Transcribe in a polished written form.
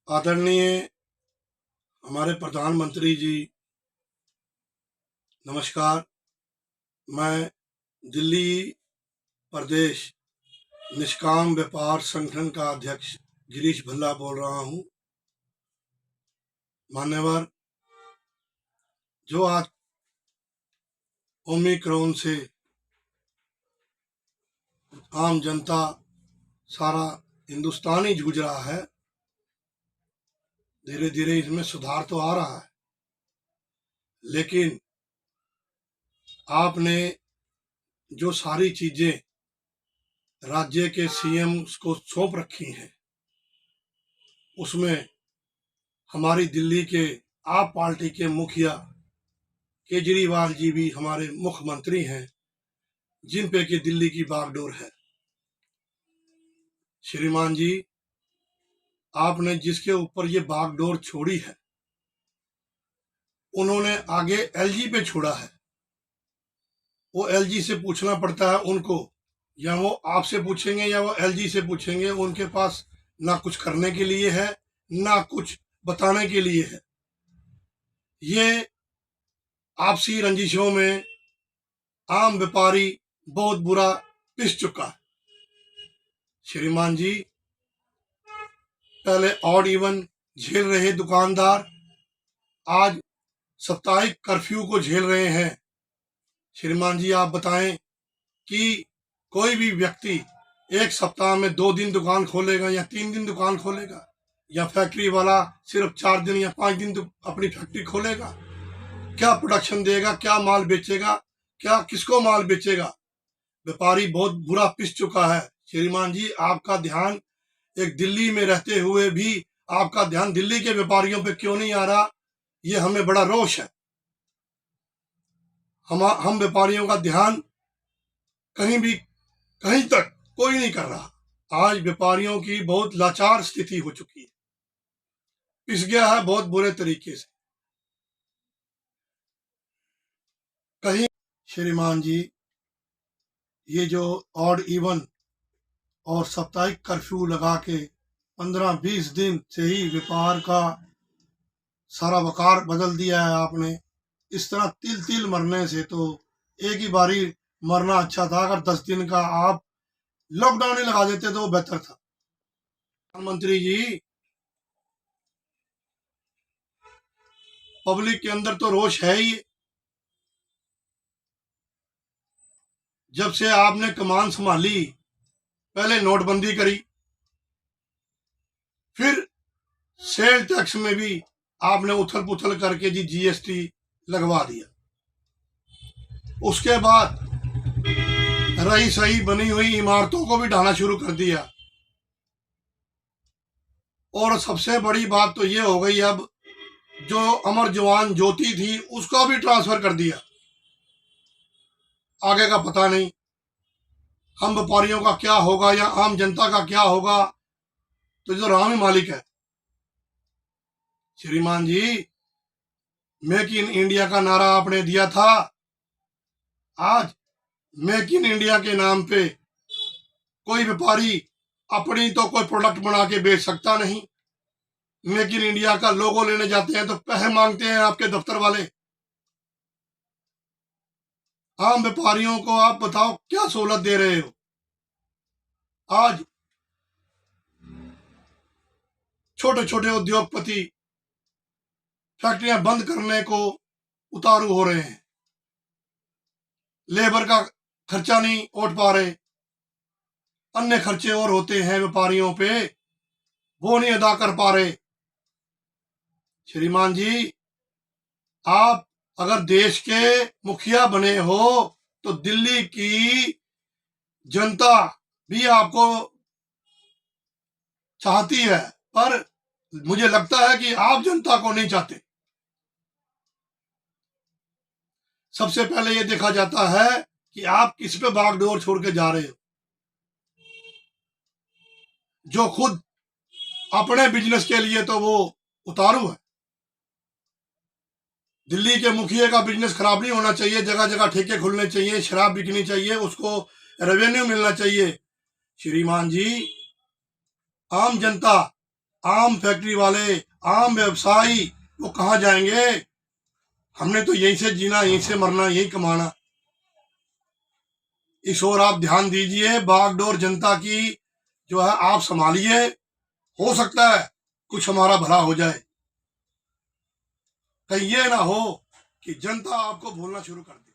आदरणीय हमारे प्रधानमंत्री जी, नमस्कार। मैं दिल्ली प्रदेश निष्काम व्यापार संगठन का अध्यक्ष गिरीश भल्ला बोल रहा हूँ। मान्यवर, जो आज ओमिक्रॉन से आम जनता सारा हिंदुस्तान ही जूझ रहा है, धीरे धीरे इसमें सुधार तो आ रहा है, लेकिन आपने जो सारी चीजें राज्य के सीएम को सौंप रखी हैं, उसमें हमारी दिल्ली के आप पार्टी के मुखिया केजरीवाल जी भी हमारे मुख्यमंत्री हैं, जिन पे कि दिल्ली की बागडोर है। श्रीमान जी, आपने जिसके ऊपर ये बागडोर छोड़ी है, उन्होंने आगे एलजी पे छोड़ा है। वो एलजी से पूछना पड़ता है उनको, या वो आपसे पूछेंगे या वो एलजी से पूछेंगे। उनके पास ना कुछ करने के लिए है, ना कुछ बताने के लिए है। ये आपसी रंजिशों में आम व्यापारी बहुत बुरा पिस चुका है। श्रीमान जी, पहले ऑड इवन झेल रहे दुकानदार आज साप्ताहिक कर्फ्यू को झेल रहे हैं। श्रीमान जी, आप बताएं कि कोई भी व्यक्ति एक सप्ताह में 2 दिन दुकान खोलेगा या 3 दिन दुकान खोलेगा, या फैक्ट्री वाला सिर्फ 4 दिन या 5 दिन अपनी फैक्ट्री खोलेगा? क्या प्रोडक्शन देगा, क्या माल बेचेगा, क्या किसको माल बेचेगा? व्यापारी बहुत बुरा पिस चुका है। श्रीमान जी, आपका ध्यान एक दिल्ली में रहते हुए भी आपका ध्यान दिल्ली के व्यापारियों पे क्यों नहीं आ रहा? ये हमें बड़ा रोष है। हम व्यापारियों का ध्यान कहीं तक कोई नहीं कर रहा। आज व्यापारियों की बहुत लाचार स्थिति हो चुकी है, पिस गया है बहुत बुरे तरीके से। कहीं श्रीमान जी, ये जो ऑड इवन और साप्ताहिक कर्फ्यू लगा के 15-20 दिन से ही व्यापार का सारा वकार बदल दिया है आपने। इस तरह तिल तिल मरने से तो एक ही बारी मरना अच्छा था। अगर 10 दिन का आप लॉकडाउन ही लगा देते तो बेहतर था। प्रधानमंत्री जी, पब्लिक के अंदर तो रोष है ही। जब से आपने कमान संभाली, पहले नोटबंदी करी, फिर सेल टैक्स में भी आपने उथल पुथल करके जी जीएसटी लगवा दिया। उसके बाद रही सही बनी हुई इमारतों को भी ढाना शुरू कर दिया। और सबसे बड़ी बात तो ये हो गई, अब जो अमर जवान ज्योति थी उसका भी ट्रांसफर कर दिया। आगे का पता नहीं हम व्यापारियों का क्या होगा या आम जनता का क्या होगा, तो जो राम ही मालिक है। श्रीमान जी, मेक इन इंडिया का नारा आपने दिया था। आज मेक इन इंडिया के नाम पे कोई व्यापारी अपनी तो कोई प्रोडक्ट बना के बेच सकता नहीं। मेक इन इंडिया का लोगो लेने जाते हैं तो पैसे मांगते हैं आपके दफ्तर वाले। आम व्यापारियों को आप बताओ क्या सहूलत दे रहे हो? आज छोटे छोटे उद्योगपति फैक्ट्रियां बंद करने को उतारू हो रहे हैं। लेबर का खर्चा नहीं उठ पा रहे, अन्य खर्चे और होते हैं व्यापारियों पे, वो नहीं अदा कर पा रहे। श्रीमान जी, आप अगर देश के मुखिया बने हो तो दिल्ली की जनता भी आपको चाहती है, पर मुझे लगता है कि आप जनता को नहीं चाहते। सबसे पहले यह देखा जाता है कि आप किस पे बागडोर छोड़ के जा रहे हो। जो खुद अपने बिजनेस के लिए तो वो उतारू है। दिल्ली के मुखिया का बिजनेस खराब नहीं होना चाहिए, जगह जगह ठेके खुलने चाहिए, शराब बिकनी चाहिए, उसको रेवेन्यू मिलना चाहिए। श्रीमान जी, आम जनता आम फैक्ट्री वाले, आम व्यवसायी, वो कहाँ जाएंगे? हमने तो यहीं से जीना, यहीं से मरना, यहीं कमाना। इस ओर आप ध्यान दीजिए, बागडोर जनता की जो है आप संभालिए। हो सकता है कुछ हमारा भला हो जाए। कहीं ये ना हो कि जनता आपको भूलना शुरू कर दे।